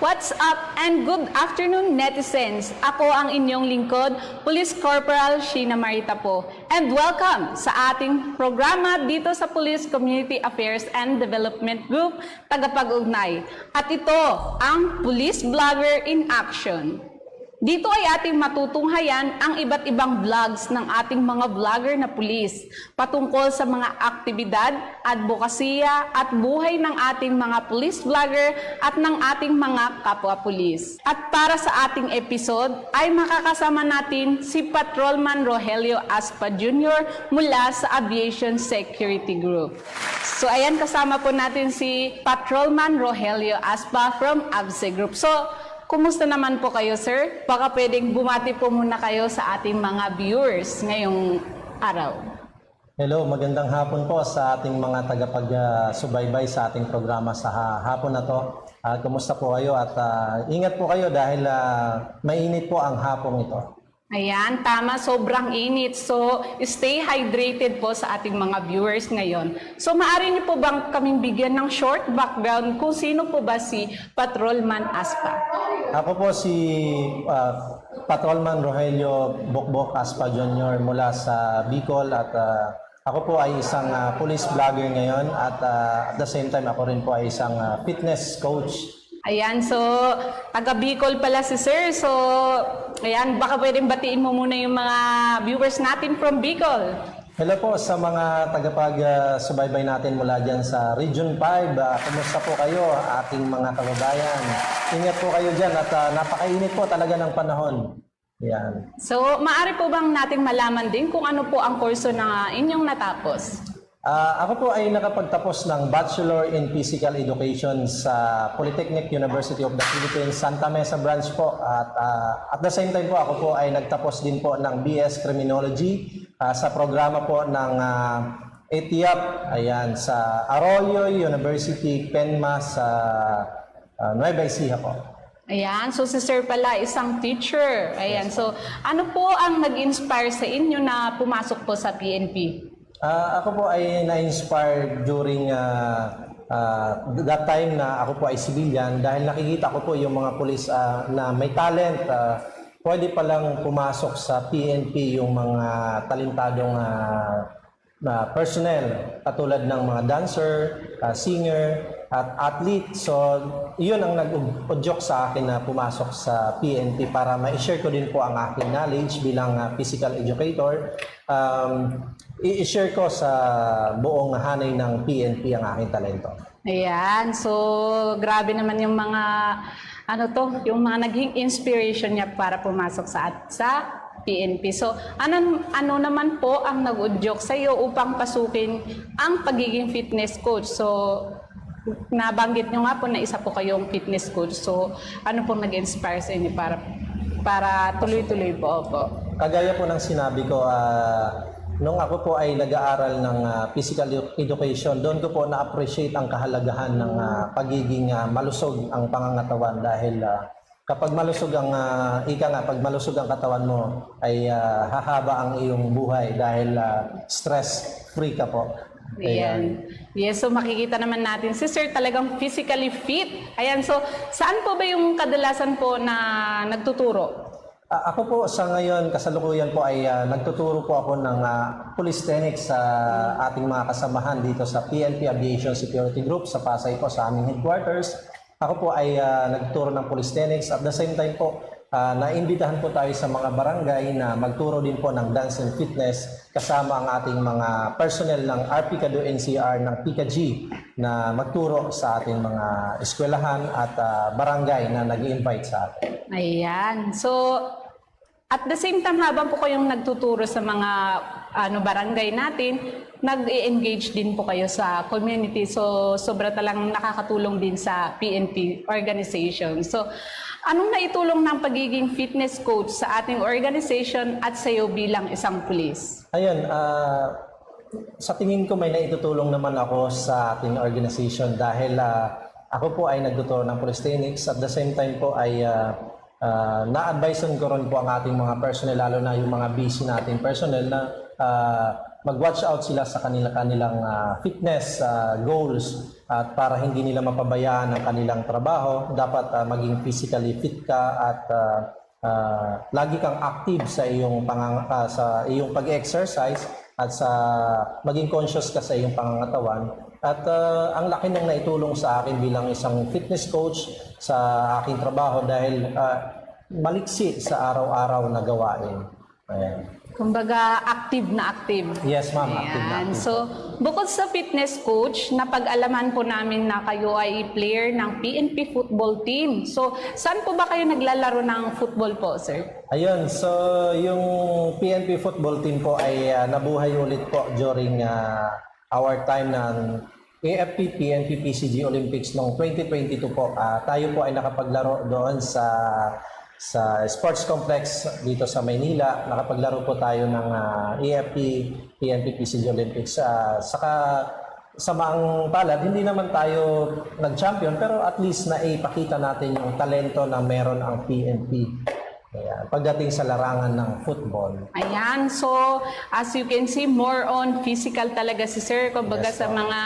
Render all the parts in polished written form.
What's up and good afternoon netizens? Ako ang inyong lingkod, Police Corporal Sheena Marita po. And welcome sa ating programa dito sa Police Community Affairs and Development Group, Tagapag-ugnay. At ito ang Police Vlogger in Action. Dito ay ating matutunghayan ang iba't ibang vlogs ng ating mga vlogger na pulis patungkol sa mga aktibidad, advokasya at buhay ng ating mga police vlogger at ng ating mga kapwa-pulis. At para sa ating episode ay makakasama natin si Patrolman Rogelio Aspa Jr. mula sa Aviation Security Group. So ayan, kasama po natin si Patrolman Rogelio Aspa from AVSE Group. So, kumusta naman po kayo, sir? Baka pwedeng bumati po muna kayo sa ating mga viewers ngayong araw. Hello, magandang hapon po sa ating mga tagapag-subaybay sa ating programa sa hapon na to. Kumusta po kayo at ingat po kayo dahil mainit po ang hapong ito. Ayan, tama, sobrang init. So, stay hydrated po sa ating mga viewers ngayon. So, maaari niyo po bang kaming bigyan ng short background kung sino po ba si Patrolman Aspa? Ako po si Patrolman Rogelio Bokbok Aspa Jr. mula sa Bicol at ako po ay isang police vlogger ngayon at at the same time ako rin po ay isang fitness coach. Ayan, so taga Bicol pala si sir. So, ayan, baka pwedeng batiin mo muna yung mga viewers natin from Bicol. Hello po sa mga tagapag-subaybay natin mula dyan sa Region 5. Kumusta po kayo, ating mga kababayan? Ingat po kayo dyan at napakainit po talaga ng panahon. Yan. So, maaari po bang nating malaman din kung ano po ang kurso na inyong natapos? Ako po ay nakapagtapos ng Bachelor in Physical Education sa Polytechnic University of the Philippines, Santa Mesa branch po. At the same time po, ako po ay nagtapos din po ng BS Criminology sa programa po ng ETIAP, ayan, sa Arroyo University, Penma sa Nueva Ecija po. Ayan, so si sir pala isang teacher. Ayan, so ano po ang nag-inspire sa inyo na pumasok po sa PNP? Ako po ay na-inspired during that time na ako po ay civilian dahil nakikita ko po yung mga pulis na may talent. Pwede palang pumasok sa PNP yung mga talentadong personnel katulad ng mga dancer, singer, at athlete. So, yun ang nag-udyok sa akin na pumasok sa PNP para ma-share ko din po ang aking knowledge bilang physical educator. I-share ko sa buong hanay ng PNP ang aking talento. Ayan, so grabe naman yung mga yung mga naging inspiration niya para pumasok sa PNP. So ano naman po ang nag-udyok sa iyo upang pasukin ang pagiging fitness coach? So nabanggit niyo nga po na isa po kayong fitness coach. So ano pong nag-inspire sa inyo para tuloy-tuloy po? Kagaya po ng sinabi ko, nung ako po ay nag-aaral ng physical education, doon ko po na-appreciate ang kahalagahan ng pagiging malusog ang pangangatawan dahil kapag malusog ang pag malusog ang katawan mo ay hahaba ang iyong buhay dahil stress-free ka po. Ayan. Yes, so makikita naman natin si sir talagang physically fit. Ayan, so saan po ba yung kadalasan po na nagtuturo? Ako po sa ngayon, kasalukuyan po ay nagtuturo po ako ng police techniques sa ating mga kasamahan dito sa PNP Aviation Security Group sa Pasay po sa aming headquarters. Ako po ay nagtuturo ng police techniques at the same time po naimbitahan po tayo sa mga barangay na magturo din po ng dance and fitness kasama ang ating mga personnel ng RPCADO NCR ng PICAG na magturo sa ating mga eskwelahan at barangay na nag-i-invite sa atin. Ayan. So, at the same time, habang po kayong nagtuturo sa mga barangay natin, nag-i-engage din po kayo sa community. So, sobra talang nakakatulong din sa PNP organization. So, anong naitulong ng pagiging fitness coach sa ating organization at sa iyo bilang isang pulis? Ayun, sa tingin ko may naitutulong naman ako sa ating organization dahil ako po ay nagtuturo ng police techniques at the same time po ay na-advisean ko rin po ang ating mga personnel, lalo na yung mga busy nating personnel na mag-watch out sila sa kanilang fitness goals at para hindi nila mapabayaan ang kanilang trabaho, dapat maging physically fit ka at lagi kang active sa sa iyong pag-exercise at sa maging conscious ka sa iyong pangangatawan. At ang laki nang naitulong sa akin bilang isang fitness coach sa aking trabaho dahil maliksi sa araw-araw na gawain. Ayan. Kumbaga, active na active. Yes, ma'am. Active na Ayan. active. So, bukod sa fitness coach, napag-alaman po namin na kayo ay player ng PNP football team. So, saan po ba kayo naglalaro ng football po, sir? Ayun, so yung PNP football team po ay nabuhay ulit po during our time ng AFP PNP PCG Olympics noong 2022 po. Tayo po ay nakapaglaro doon sa sports complex dito sa Maynila. Nakapaglaro po tayo ng AFP PNP PCG Olympics. Saka sa maang palad, hindi naman tayo nag-champion pero at least naipakita natin yung talento na meron ang PNP. Ayan, pagdating sa larangan ng football. Ayan, so as you can see, more on physical talaga si sir. Kumbaga Yes, sa ma'am. mga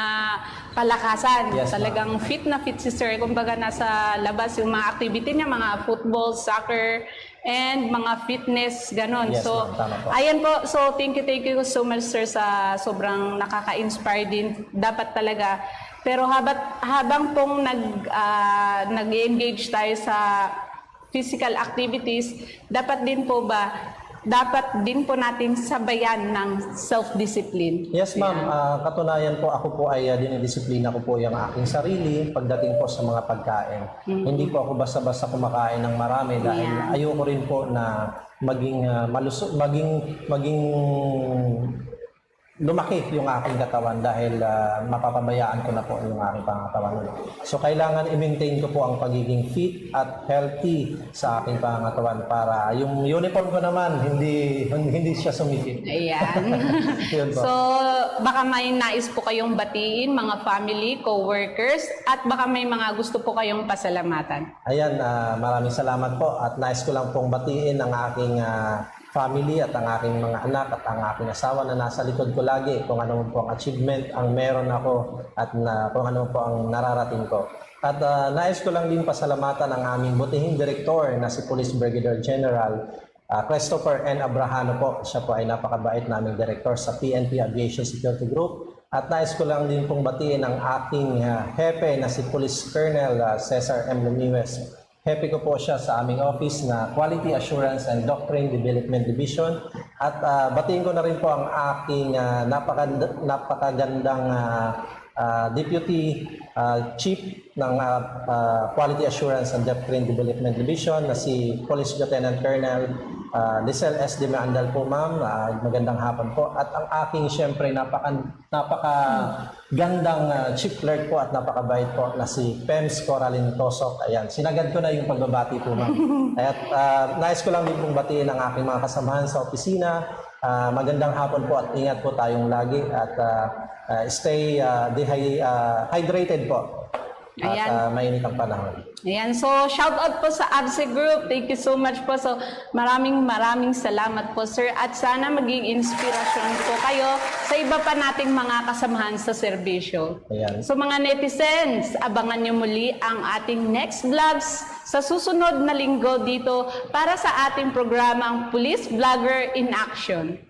palakasan. Yes, talagang fit na fit si sir. Kumbaga nasa labas yung mga activity niya, mga football, soccer, and mga fitness, ganon. Yes, So, ma'am, tama po. ayan po. So, thank you so much sir sa sobrang nakaka-inspire din. Dapat talaga. Pero habang pong nag-engage tayo sa physical activities, dapat din po natin sabayan ng self-discipline. Yes, ma'am. Katunayan po, ako po ay dinidisiplina ko po yung aking sarili pagdating po sa mga pagkain. Hindi po ako basta-basta kumakain ng marami dahil ayoko rin po na maging maging lumaki yung aking katawan dahil mapapabayaan ko na po yung aking pangangatawan. So kailangan i-maintain ko po ang pagiging fit at healthy sa aking pangangatawan para yung uniform ko naman hindi siya sumikip. Ayan. Yun po. So, baka may nais po kayong batiin, mga family, co-workers, at baka may mga gusto po kayong pasalamatan. Ayan, maraming salamat po at nais ko lang pong batiin ang aking family at ang aking mga anak at ang aking asawa na nasa likod ko lagi kung ano po ang achievement ang meron ako at kung ano po ang nararating ko. At nais ko lang din pasalamatan ang aming butihing direktor na si Police Brigadier General Christopher N. Abrahano po. Siya po ay napakabait naming direktor sa PNP Aviation Security Group. At nais ko lang din pong batiin ang aking hepe na si Police Colonel Cesar M. Lumiwes. Happy ko po siya sa aming office na Quality Assurance and Doctrine Development Division. At batiin ko na rin po ang aking napakagandang Deputy Chief ng Quality Assurance and Doctrine Development Division na si Police Lieutenant Colonel Lisel S. De Maandal po, ma'am. Magandang hapon po. At ang aking siyempre napakagandang chief clerk po at napakabait po na si Pems Coraline Tosok. Ayan, sinagad ko na yung pagbabati po, ma'am. At nais ko lang din pong batiin ang aking mga kasamahan sa opisina. Magandang hapon po at ingat po tayong lagi at stay hydrated po. At mainit ang panahon. Ayan, so shout out po sa ABSE Group. Thank you so much po. So maraming salamat po sir at sana maging inspirasyon po kayo sa iba pa nating mga kasamahan sa serbisyo. Ayan. So mga netizens, abangan nyo muli ang ating next vlogs sa susunod na linggo dito para sa ating programang Police Vlogger in Action.